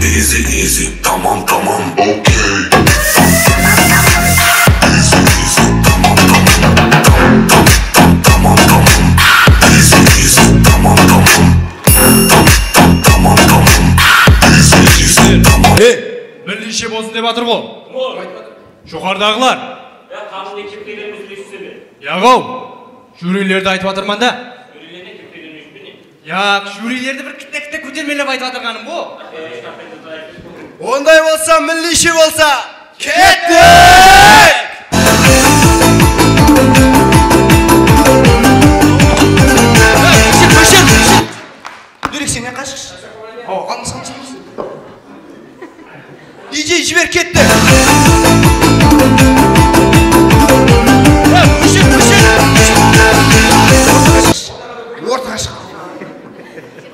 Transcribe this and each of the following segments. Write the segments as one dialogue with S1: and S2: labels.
S1: Easy easy tamam tamam okay. Easy easy tamam tamam tamam tamam. Easy easy tamam tamam tamam tamam. Easy easy tamam.
S2: Milli işe bozun dep atır go. Жоғардағылар.
S3: Ya kanun ekiplerimiz listesi.
S2: Яғау, жюрилерді айтып атырман да.
S3: Jürilerine ekiplerimiz beni.
S2: Ya, жюрилерді бір кітте көтермелеп айтып атырғаным bu.
S4: Onday болса, milli işi болса, kettik! Көшір! Дөрек сен не қашқыш? Аңысқан сенбіз. DJ жібер кетті! Ортаға шық.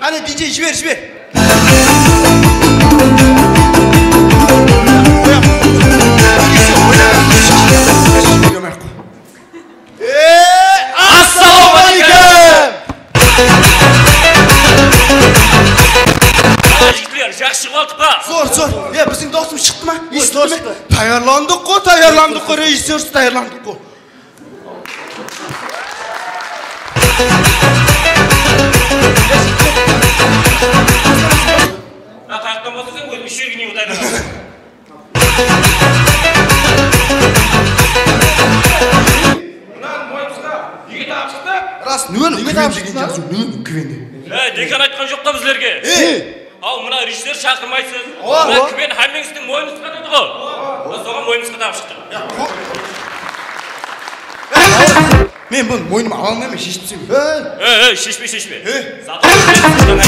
S4: Ана DJ жібер. Ассалаумағалейкум!
S3: Жігітлер, жақсы болдық па?
S4: Зор. Біздің досым шықты ма? Естіді ме? Таярландық қой, режиссерсіз таярландық қой.
S3: Таяқтан болсаң, өзім үш жерге не ұтайды. Мұнан мойнымызға неге тағып шықты?
S4: Рас, нөні көвен деген жазу, нөні көвенде.
S3: Деkan айтқан жоқ та біздерге. Ал, мұна режиссер шақырмайсыз. Мұна көвен хәмеңіздің мойнымызға деді ғой. Соған мойнымызға тағып шықты.
S4: Мен бұны мойныма ала алмаймын, шешіпсем.
S3: Шешпе. Заты жігіттен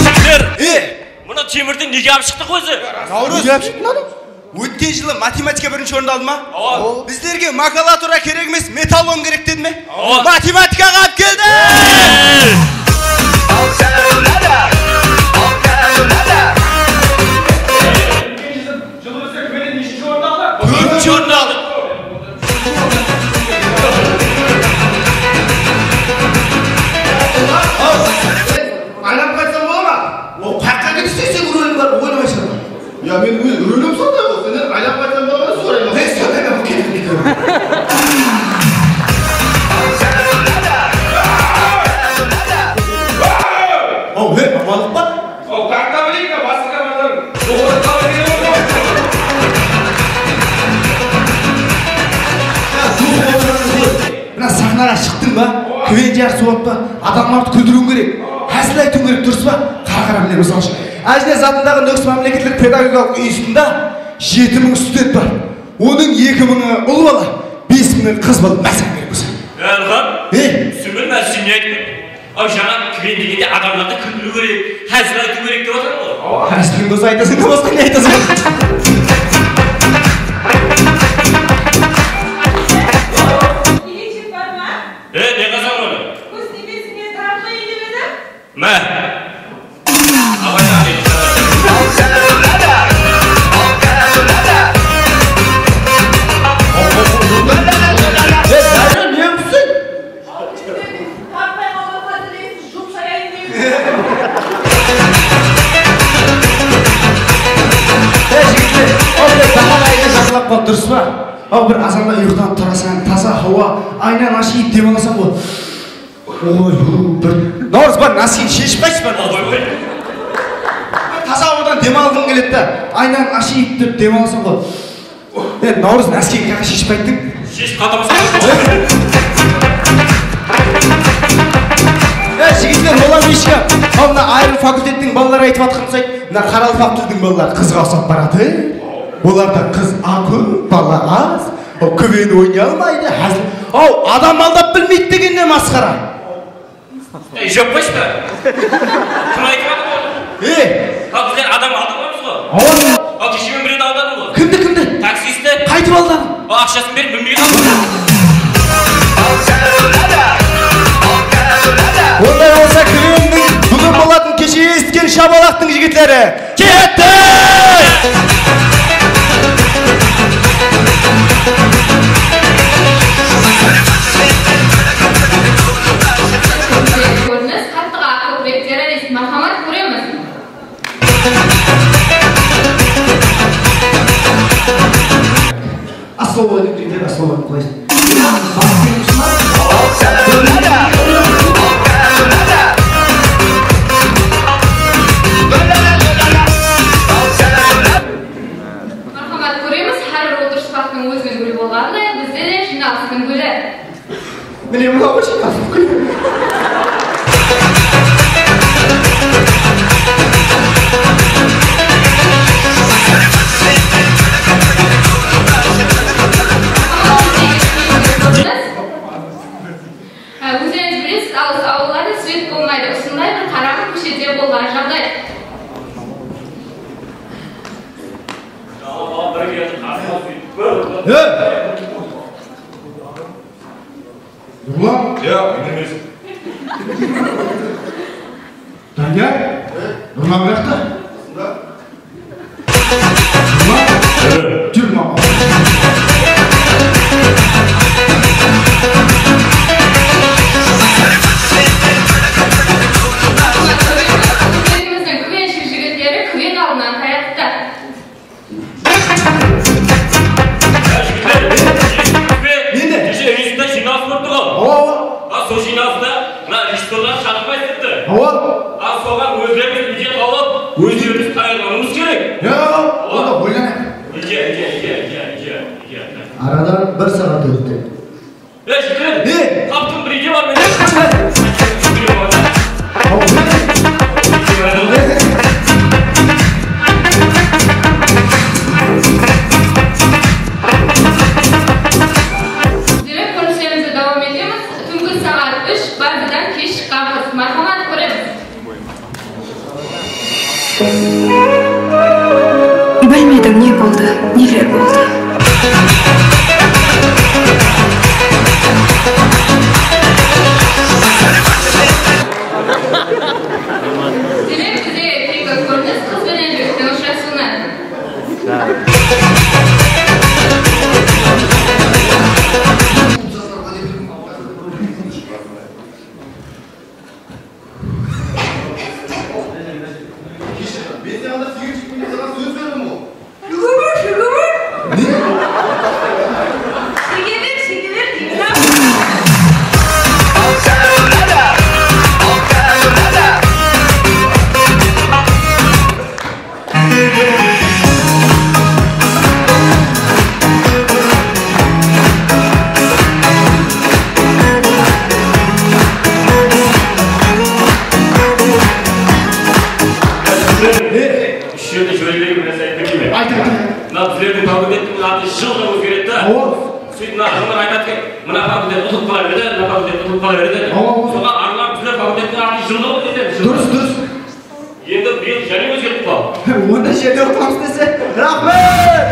S3: жігіттер, мұна темірден неге алып шықтық өзі?
S4: Наурыз, неге алып шықтың адам? Өткен жылы математика бірінші орынды алды ма? Біздерге макулатура керек емес, металлом керек деді ме? Математикаға алып келді! Төртінші орынды алды. Айналып қайтсам бола ма? Ол қаққа кетсе сен рөлің бар, ойнамай шығар. Я мен рөлім сондай болсын, айналып қайтсам бола ма? Сорайма. Сондай ма? Кетіп. Амалық ба?
S3: Ол қаққа білейді, басыға базар.
S4: Мына сахнаға шықтың ба? Көвен жарысы болады ба? Адамдарды күлдіруің керек. Әзіл айтуың керек, дұрыс па? Қара біле мысал үшін. Әжінес атындағы Нөкіс мемлекеттік педагогикалық институтында 7000 студент бар. Оның 2000-і ұл бала, 5000-і қыз бала. Мәсін керек болса.
S3: Әлған? Сүмір мәсін не айтып? Ау жаңа көвен дегенде адамдарды күлдіру керек, әзіл айту керек деп отыр ғой.
S4: Әзілің дос айтасың, басқа не айтасың?
S3: Ne kazan onu?
S5: Kız nefesine tarafına inemedi.
S3: Meh. Havaya değil.
S4: Sen niye misin?
S5: Kalkmayın oğlum hazırlayın. Şup sayayım değil.
S4: Жігіттер, ондай тамақ айда жасылап қол дұрыс па? Ал бір азанда ұйықтан тұрасаң, таза хауа, айнан ашиып демаласаң ғой. Ой, бір... Наурыз бар, носки шешіп қайсыз бар? Таза ауадан демалғың келеді да, айнан ашиып деп демаласаң ғой. Наурыз носкиге қаға шешіп қайттың?
S3: Шешіп қатамасың.
S4: Жігіттер, олар ешкі. Ал мына айрым факультеттің балалары айтып атқан ұсайды, мына қаралы факультеттің балалары қызға ұсап барады. Оларда қыз ақы, бала аз, көвен ойнай алмайды, әзіл. Адам алдап білмейді деген не масқара?
S3: Жоқ қойшы ба? Кім айтып атыр ғой? Ал біздер адам алдық қоймыз ғой? Ал кешемен біреуді алдадың ғой?
S4: Кімді?
S3: Таксисті.
S4: Қайтып алдың?
S3: Ақшасын беріп білмеген алдың.
S4: Ондай болса көвеннің бүгін болатын кеше естіген шабалақтың жігітлері кетті!
S5: Көрініс қаттыға
S4: Особо өтіп особо қойсын.
S5: Мархамат, көреміз, әрбір отырыс бақтың өзінің гүлі болғандай, бізде де жиналыстың гүлі.
S4: Міне мынау жиналыстың гүлі.
S5: Өздеріңіз білесіз, алыс ауылlarda свет болмайды. Осындай бір қараңғы көшеде болған жағдай.
S4: Нұрлан?
S2: мен емес.
S4: Данияр? Нұрлан қаяқта? Нұрлан? Жүр мама.
S5: Өздеріңіздің күвеншік жігіттері күвен алдынан қаяқты.
S3: Сол жиналыста мына режиссерлар шақырмай тіпті. Ал соған өздеріңіз бюджет алып, өздеріңіз дайындалуыңыз керек.
S4: Онда ойланайық. Арадан 1 сағат өтті.
S3: Жігіт, таптың бір идея бар менде.
S5: Мархамат, көреміз.
S6: Білмедім, не болды, нелер болды.
S5: Демек, бізде тегі көрініс қыз бен жігіттің ұшырасуына.
S3: Біздердің факультеттің аты жылда өзгереді. Сөйтіп мына айтады, мына факультет ұтылып қала береді, мына факультет ұтылып қала береді. Соған арналап біздер факультеттің аты жылда өзгереді.
S4: Дұрыс.
S3: Енді биыл және өзгертіп қал.
S4: Онда жерде отырамыз десе, рахмет!